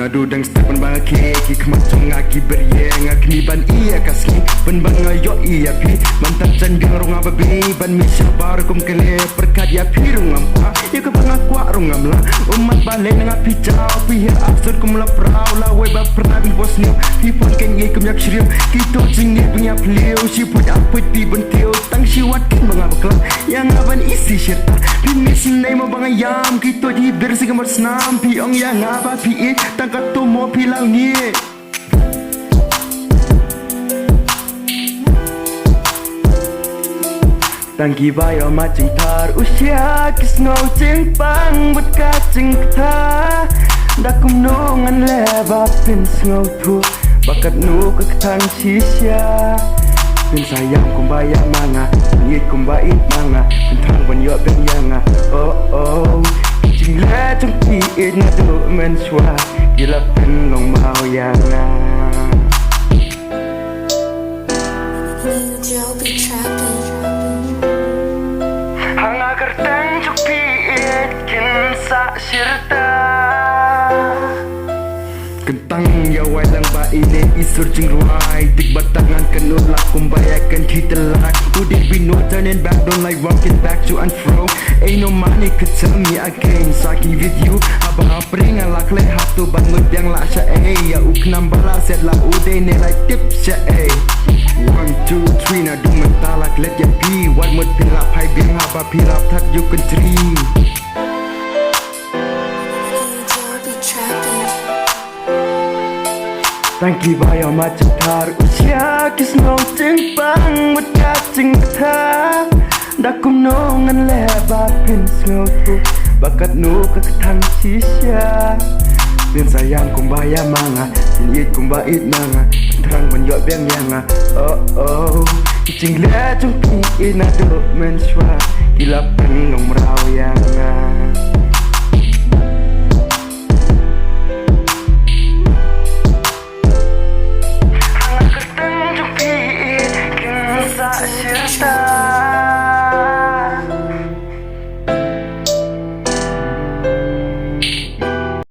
dudang step ban bang keki kemat cong ngaki beryeng ngakni ban iya kasli ban bang yo iya pi mantap canding rong ababi ban misya bar kum kele perkat ya pi rong ampa ya ke bang akwa rong amla umat balik nang api jauh pi hir absurd kum la prau la we ba pernah di bos new pi pon ken ye kum yak shriu kito jing ni punya pleo si put apa pi benteo tang si wat kin bang abakla yang aban isi syirta pi misin nai mo bang ayam kito di bersih kamar senam pi ong yang apa pi tangkat tu mo pilang ni tangki bayo macing tar usia kisno cing pang but kacing ta dakum nongan leba pin snow tu bakat nu ketan sisya pin sayang kumbaya manga ni kumbait manga tentang ban yo ben yanga oh oh cing le cing pi na do men swa gila pen long mau yanga hanga kerteng cuk pi kin sa sirta kentang ya walang ba ini isur jing ruai dik batangan kenul la kumbayakan hitelak udit bino turning back don't like walking back to and fro ain't no money could tell me again saki with you abang apring alak le hatu bangun yang la sya ya uknam bala set la ude ne like tip sya 1 2 3 na du mentalak let ya pi wat mut pilap hai biang apa pilap tak you can dream tangki bayo macam tar usia kisno cing pang but kacing ta dakum nongan leba pin snow tu bakat nu ketan sisya pin sayang kumbaya manga pin it kumbait manga terang banyo beng yanga oh oh cing le cing pi na do men swa gila pen long merau yanga